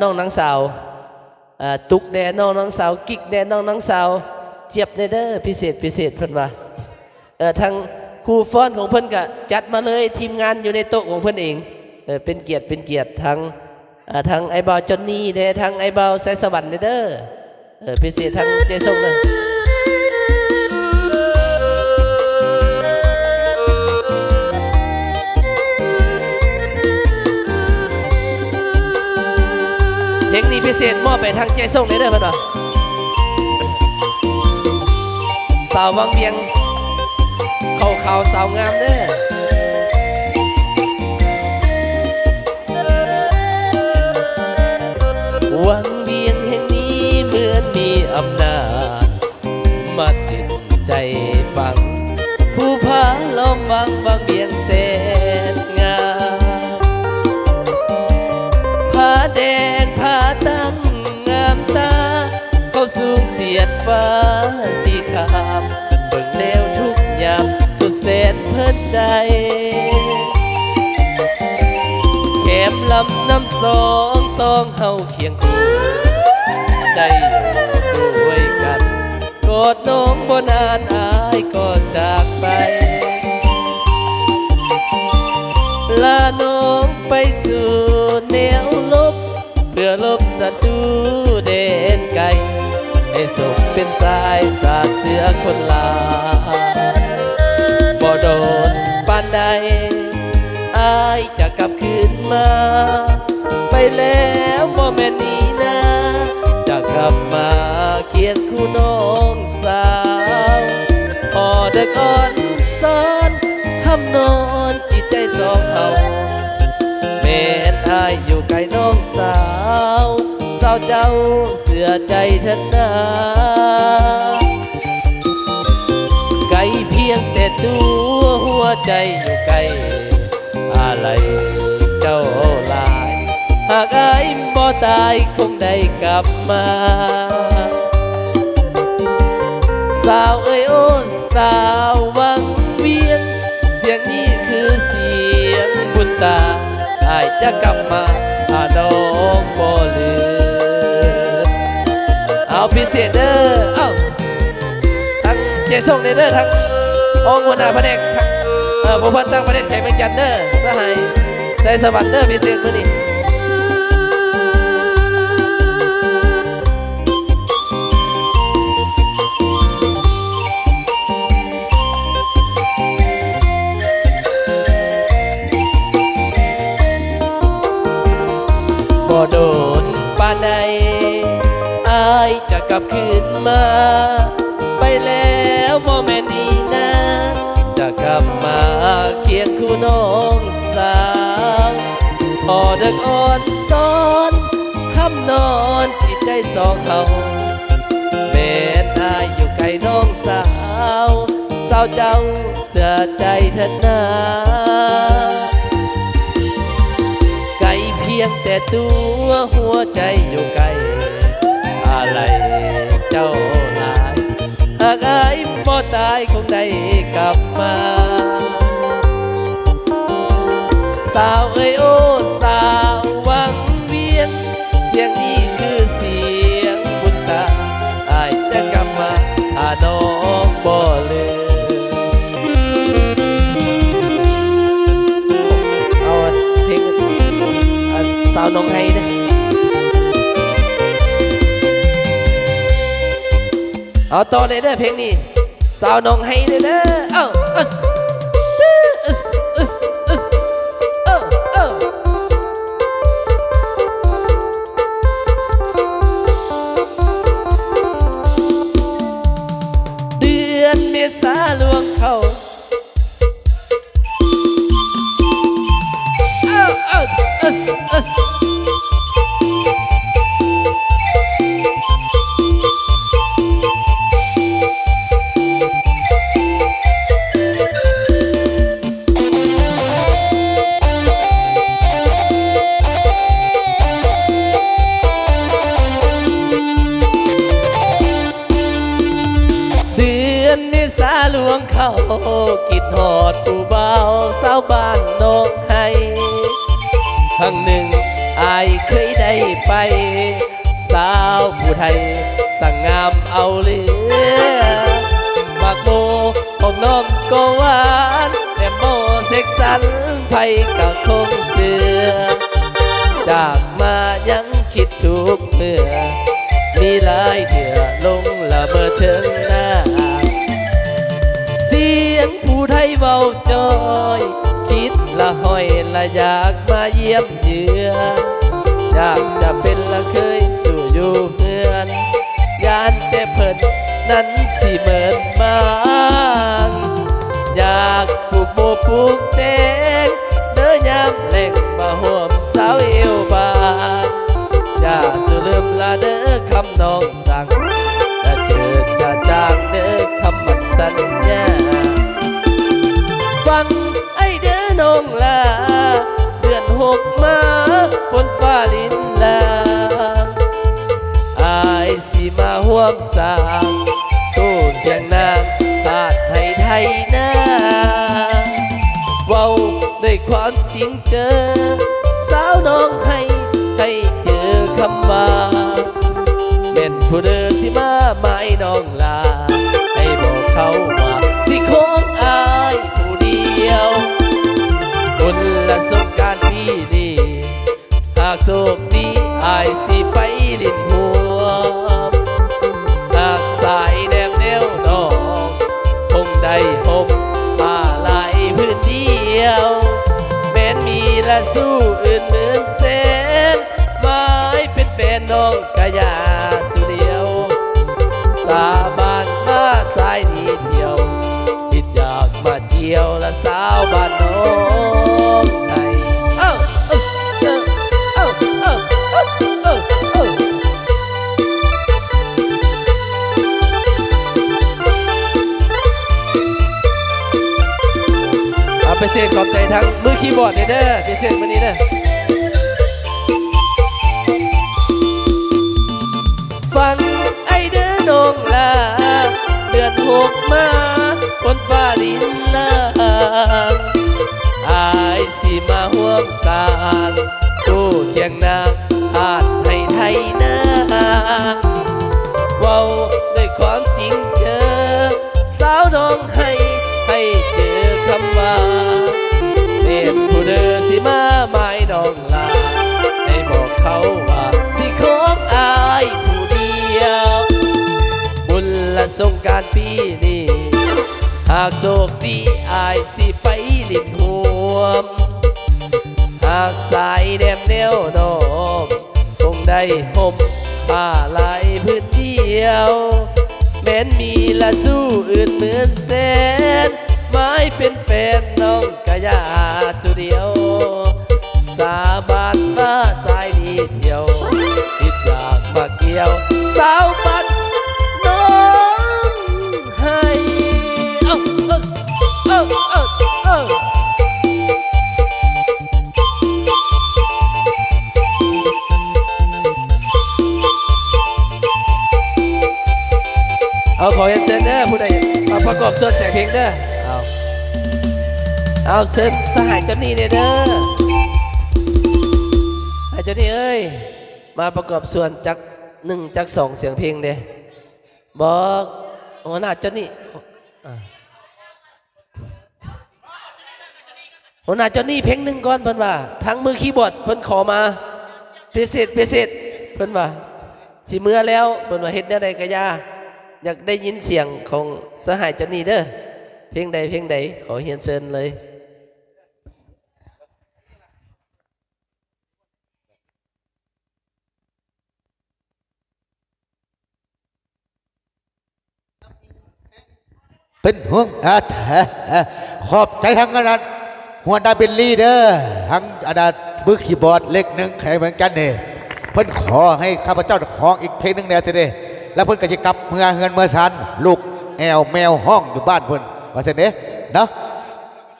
น้องนางสาวตุกแน่น้องนางสาวกิ๊กแน่น้องนางสาวเจี๊ยบแน่เด้อพิเศษเพิ่นว่าทางครูฟ้อนของเพิ่นก็จัดมาเลยทีมงานอยู่ในโต๊ะของเพิ่นเองเป็นเกียรติทั้งไอ้บ่าวจอนนี่แน่ทั้งไอ้บ่าวสายสวรรค์เด้อพิเศษทั้งเจส่งเด้อเพลงนี้พิเศษมอบไปทางเจส่งเลยเด้อเพื่อนว่าสาววังเวียงเขาสาวงามเด้อวังเวียงแห่งนี้เหมือนมีอำนาจมาจิตใจฟังผู้พาล้อมวังเวียงแสนงามผาแดงผาตั้งงามตาเข้าสูงเสียดฟ้าสีขามเบิ่งแนวทุกยามสุดแสนเพลินใจแคมลำน้ำสองเฮาเคียงคู่ได้อยู่ด้วยกันกอดน้องบ่นานอายก็จากไปลาน้องไปสู่แนวลบเพื่อลบศัตรูเด่นไกลให้สมเป็นสายสาดเสือคนลาบ่โดนปานใดอายจะกลับคืนมาไปแล้วบ่แม่นนี้นะจะกลับมาเคียงคู่น้องสาวพอได้ก่อนซ้อนคำนอนจิตใจสองเฮาแม่นอายอยู่ไกลน้องสาวเจ้าเสือใจเถิดนาไกลเพียงแต่ตัวหัวใจอยู่ไกลอะไรเจ้าลายหากอายบ่ตายคงได้กลับมาสาวเอ้ยโอ้สาววังเวียงเสียงนี้คือเสียงบุญตาอายจะกลับมาถ้าน้องบ่ลืมเอาพิเศษเด้อทั้งเจส่งเด้อทั้งองค์หัวหน้าแผนกทั้งผู้พันตั้งประเด็นแข่งเมืองจันทร์เด้อสหายใจสวรรค์เด้อพิเศษมื้อนี้บ่โดนปานใดอายจะกลับคืนมาไปแล้วบ่แม่นนี้นะจะกลับมาเคียงคู่น้องสาวพอเด็กอ่อนซ้อนคำนอนจิตใจสองเฮาแม่นอายอยู่ไกลน้องสาวเจ้าเสียใจเถิดนาไกลเพียงแต่ตัวหัวใจอยู่ไกลอะไรเจ้าหลายหากอายบ่ตายคงได้กลับมาสาวเอ้ยโอ้สาววังเวียงเสียงนี้คือเสียงบุญตาอายจะกลับมาถ้าน้องบ่ลืมเอาเพลงสาวน้องให้นะเอาต่อเลยเด้อเพลงนี้สาวน้องให้เลยเด้อเดือนเมษาลวงเขาสาหลวงเขากิดหอดผู้เบาสาวบ้านน้องให้ครั้งหนึ่งอายเคยได้พ ไปสาวผู้ไทยสั่งงามเอาเหลือบักโมของน้องก็หวานแต่โมเซ็กสันไผก็คงเสือจากมายังคิดทุกเมื่อมีหลายเถื่อลงละเมอเชิงหน้าเสียงผู้ไทยเบาจอยคิดละห้อยละอยากมาเยี่ยมเยือนอยากจะเป็นละเคยสู่อยู่เฮือนยานแต่เพิ่นนั้นสิเหมือนมางอยากปลูกโบปลูกแตงเดินยามแหลกมาห่วมสาวเอวบางอย่าจะลืมละเด้อคำน้องสั่งจะเจอจะจางเด้อคำมันสัญญาฟังไอเด้อน้องลาเดือนหกมาฝนฟ้าลินลาอายสิมาห่วมสางตู้เทียงนางตาดให้ไทยนาเว้าด้วยความจริงเจอสาวน้องให้เจอคำว่าเป็นผู้เดินสิมาไม่น้องลาให้บอกเขาว่าสิของอายผู้เดียวบุญและสงการที่นี่หากโชคดีอายสิไปลิ้นหัวหากสายแนมแนวนองคงได้พบป่าลายพื้นเดียวแม้นมีและสู้อื่นเหมือนเส้นไม้เป็นแฟนน้องกะยาสุเดียวสาบานมาสายนี้เที่ยวคิดอยากมาเที่ยวและสาวบ้านน้องไทยไปเสียขอบใจทั้งมือคีย์บอร์ดเด้อไปเสียวันนี้เด้อฟังไอเด้อน้องลาเดือนหกมาฝนฟ้าลินลางอายสิมาห่วงสางตู้เทียงนางอาจให้ไทยนาเว้าด้วยความจริงเจอสาวน้องให้เจอคำว่าเป็นผู้เดินสิมาไม่น้องลาให้บอกเขาว่าสิของอายผู้เดียวบุญและสงการปีนี้หากโชคดีอายสิไปลิ้นห่วมหากสายแนมแนวนอมคงได้ห่มผ้าลายพื้นเดียวแม้นมีละสู้อื่นเหมือนแสนไม้เป็นแฟนน้องกะยาสุเดียวสาบานมาสายนี้เที่ยวคิดอยากมาเกี่ยวสาวบ้านน้องให้เอาขอเห็นเซนเด้อผู้ใดมาประกอบส่วนแจกเพลงเด้อเอาเซนสหายเจ้านี่เด้อไอ้เจ้านี่เอ้ยมาประกอบส่วนจาก1จาก2เสียงเพลงเด้บอกหัวหน้าเจ้านี่หัวหน้าเจ้านี่เพลง1ก่อนเพิ่นว่าทั้งมือคีย์บอร์ดเพิ่นขอมาพิเศษเพิ่นว่าสิเมื่อแล้วเพิ่นว่าเฮ็ดแนวใดก็อย่าอยากได้ยินเสียงของสหายเจ้านี่เด้อเพลงใดขอเฮียนเชิญเลยเป็นห่วงขอบใจทั้งนั้นหัวหน้าเบลลี่เด้อทั้งอนามือคีย์บอร์ดเล็กหนึ่งแข่งเหมือนกันเนี่ยเพิ่นขอให้ข้าพเจ้าห้องอีกเพลงหนึ่งแน่สิเด้แล้วเพิ่นก็จะกลับเมืองเฮือนเมื่อซันลูกแอวแมวห้องอยู่บ้านเพิ่นว่าเสร็จเด้เนาะ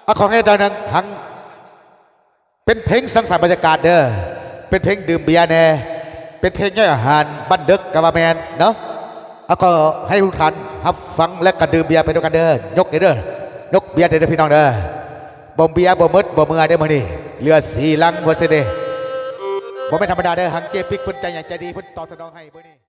เอาของให้ดาวนังทั้งเป็นเพลงสังสรรค์บรรยากาศเด้อเป็นเพลงดื่มเบียร์แน่เป็นเพลงย่อยอาหารบันเดึกกับแมนเนาะเอาก็ให้ทุกท่านรับฟังและกันดื่มเบียร์ไปด้วยกันเด้อยกเด้อยกเบียร์เด้อพี่น้องเด้อบ่มเบียร์บ่มดบ่เมื่อเด้อมื้อนี้เหลือ4 ลังว่าเสร็จเด้ บ่ไม่นธรรมดาเด้อหังเจปิกเพิ่นใจใหญ่ใจดีเพิ่นตอบสนองให้เบอร์นี้